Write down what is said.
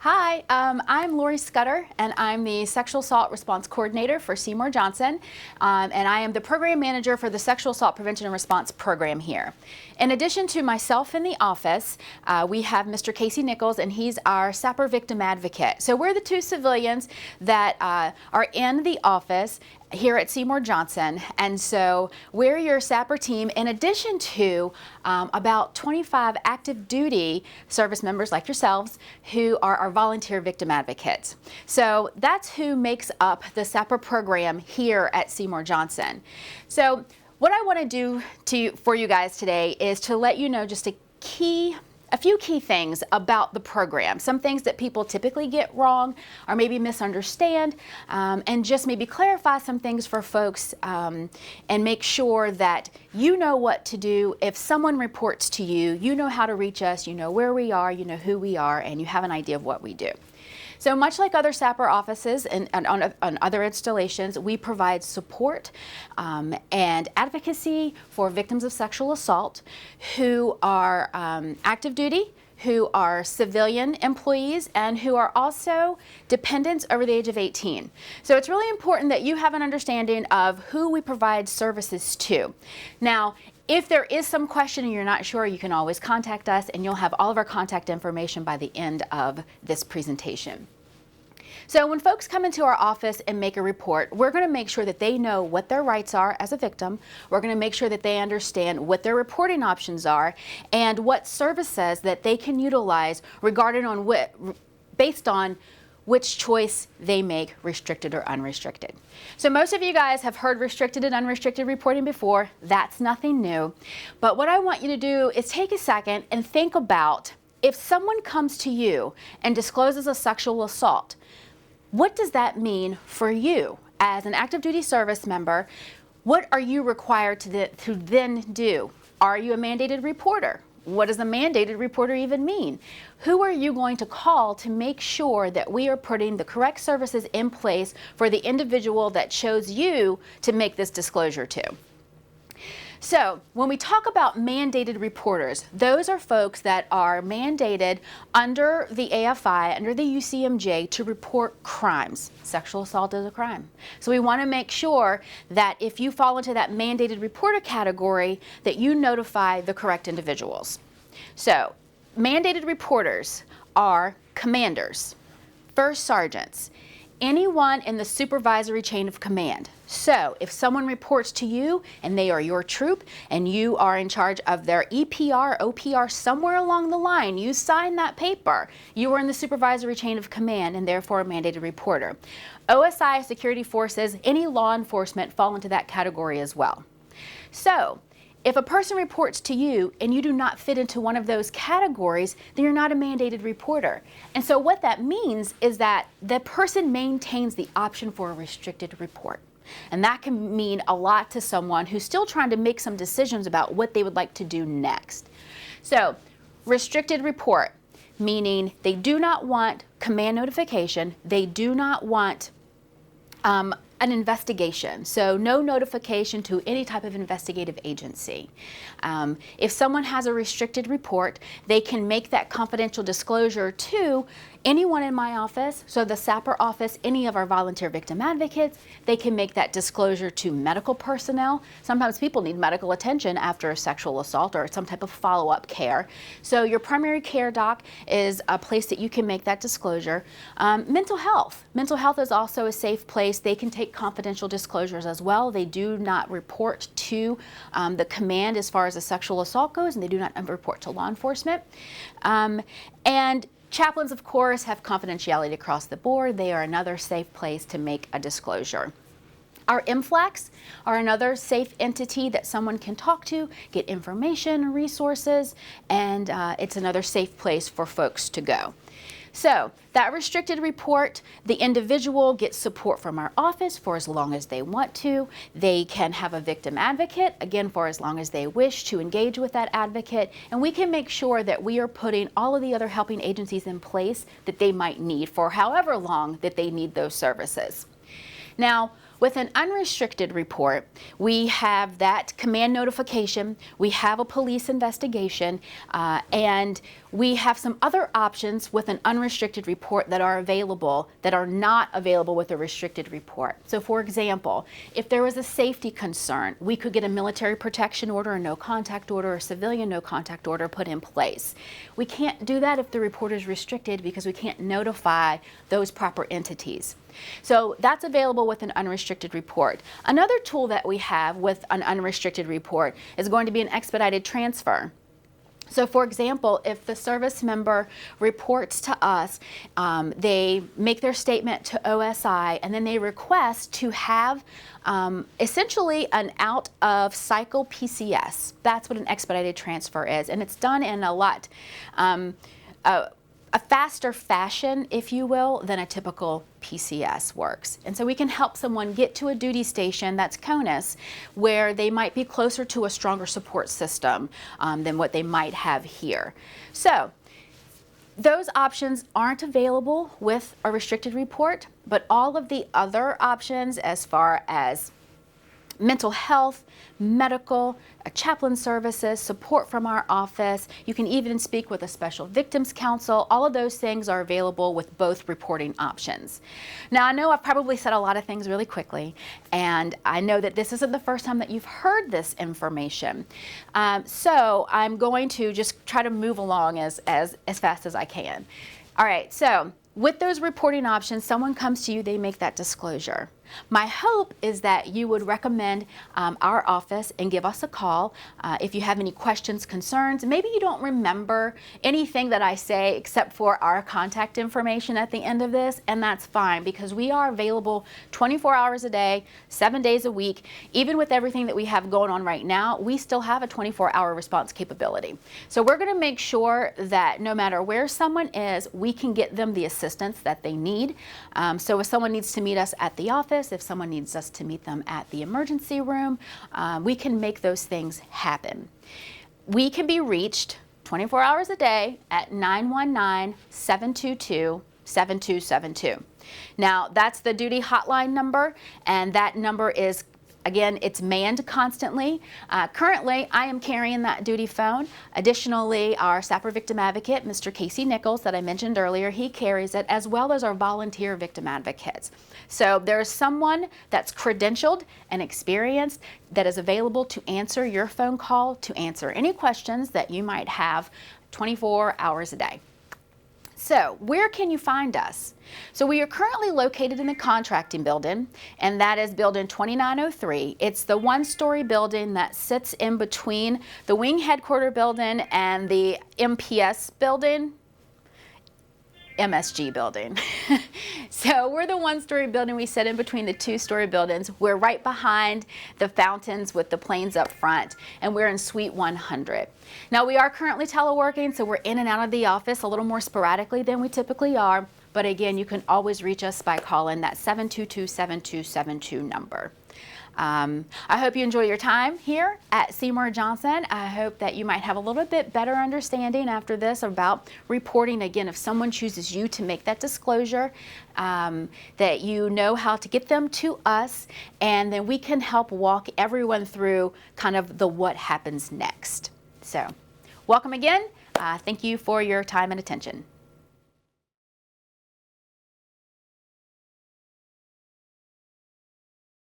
Hi, I'm Lori Scudder, and I'm the Sexual Assault Response Coordinator for Seymour Johnson, and I am the Program Manager for the Sexual Assault Prevention and Response Program here. In addition to myself in the office, we have Mr. Casey Nichols, and he's our SAPR Victim Advocate. So we're the two civilians that are in the office here at Seymour Johnson, and so we're your SAPR team in addition to about 25 active duty service members like yourselves who are our volunteer victim advocates. So that's who makes up the SAPR program here at Seymour Johnson. So what I want to do for you guys today is to let you know just a few key things about the program, some things that people typically get wrong or maybe misunderstand, and just maybe clarify some things for folks and make sure that you know what to do. If someone reports to you, you know how to reach us, you know where we are, you know who we are, and you have an idea of what we do. So much like other SAPR offices and on other installations, we provide support and advocacy for victims of sexual assault who are active duty, who are civilian employees, and who are also dependents over the age of 18. So it's really important that you have an understanding of who we provide services to. Now, if there is some question and you're not sure, you can always contact us, and you'll have all of our contact information by the end of this presentation. So when folks come into our office and make a report, we're going to make sure that they know what their rights are as a victim. We're going to make sure that they understand what their reporting options are and what services that they can utilize based on which choice they make, restricted or unrestricted. So most of you guys have heard restricted and unrestricted reporting before. That's nothing new. But what I want you to do is take a second and think about if someone comes to you and discloses a sexual assault, what does that mean for you as an active duty service member? What are you required to then do? Are you a mandated reporter? What does a mandated reporter even mean? Who are you going to call to make sure that we are putting the correct services in place for the individual that chose you to make this disclosure to? So when we talk about mandated reporters, those are folks that are mandated under the AFI, under the UCMJ, to report crimes. Sexual assault is a crime. So we want to make sure that if you fall into that mandated reporter category, that you notify the correct individuals. So mandated reporters are commanders, first sergeants, anyone in the supervisory chain of command. So if someone reports to you and they are your troop and you are in charge of their EPR, OPR, somewhere along the line, you sign that paper, you are in the supervisory chain of command and therefore a mandated reporter. OSI, security forces, any law enforcement fall into that category as well. So if a person reports to you and you do not fit into one of those categories, then you're not a mandated reporter. And so what that means is that the person maintains the option for a restricted report. And that can mean a lot to someone who's still trying to make some decisions about what they would like to do next. So restricted report, meaning they do not want command notification, they do not want an investigation, so no notification to any type of investigative agency. If someone has a restricted report, they can make that confidential disclosure to anyone in my office, so the SAPR office, any of our volunteer victim advocates. They can make that disclosure to medical personnel. Sometimes people need medical attention after a sexual assault or some type of follow-up care. So your primary care doc is a place that you can make that disclosure. Mental health. Mental health is also a safe place. They can take confidential disclosures as well. They do not report to the command as far as a sexual assault goes, and they do not report to law enforcement. And chaplains, of course, have confidentiality across the board. They are another safe place to make a disclosure. Our MFLACs are another safe entity that someone can talk to, get information, resources, and it's another safe place for folks to go. So that restricted report, the individual gets support from our office for as long as they want to. They can have a victim advocate, again, for as long as they wish to engage with that advocate. And we can make sure that we are putting all of the other helping agencies in place that they might need for however long that they need those services. Now, with an unrestricted report, we have that command notification, we have a police investigation, and We have some other options with an unrestricted report that are available that are not available with a restricted report. So for example, if there was a safety concern, we could get a military protection order, a no contact order, or a civilian no contact order put in place. We can't do that if the report is restricted because we can't notify those proper entities. So that's available with an unrestricted report. Another tool that we have with an unrestricted report is going to be an expedited transfer. So for example, if the service member reports to us, they make their statement to OSI, and then they request to have essentially an out of cycle PCS. That's what an expedited transfer is, and it's done in a faster fashion, if you will, than a typical PCS works. And so we can help someone get to a duty station that's CONUS where they might be closer to a stronger support system than what they might have here. So those options aren't available with a restricted report, but all of the other options as far as mental health, medical, chaplain services, support from our office. You can even speak with a special victims counsel. All of those things are available with both reporting options. Now, I know I've probably said a lot of things really quickly, and I know that this isn't the first time that you've heard this information. So I'm going to just try to move along as fast as I can. All right, so with those reporting options, someone comes to you, they make that disclosure. My hope is that you would recommend our office and give us a call if you have any questions, concerns. Maybe you don't remember anything that I say except for our contact information at the end of this, and that's fine because we are available 24 hours a day, 7 days a week. Even with everything that we have going on right now, we still have a 24-hour response capability. So we're going to make sure that no matter where someone is, we can get them the assistance that they need. So if someone needs to meet us at the office, if someone needs us to meet them at the emergency room, we can make those things happen. We can be reached 24 hours a day at 919-722-7272. Now, that's the duty hotline number, and that number is, again, it's manned constantly. Currently, I am carrying that duty phone. Additionally, our SAPR victim advocate, Mr. Casey Nichols, that I mentioned earlier, he carries it, as well as our volunteer victim advocates. So there's someone that's credentialed and experienced that is available to answer your phone call, to answer any questions that you might have 24 hours a day. So where can you find us? So we are currently located in the contracting building, and that is building 2903. It's the one-story building that sits in between the wing headquarter building and the MPS building, MSG building. So we're the one-story building. We sit in between the two-story buildings. We're right behind the fountains with the planes up front, and we're in Suite 100. Now, we are currently teleworking, so we're in and out of the office a little more sporadically than we typically are. But again, you can always reach us by calling that 722-7272 number. I hope you enjoy your time here at Seymour Johnson. I hope that you might have a little bit better understanding after this about reporting. Again, if someone chooses you to make that disclosure, that you know how to get them to us, and then we can help walk everyone through kind of the what happens next. So, welcome again. Thank you for your time and attention.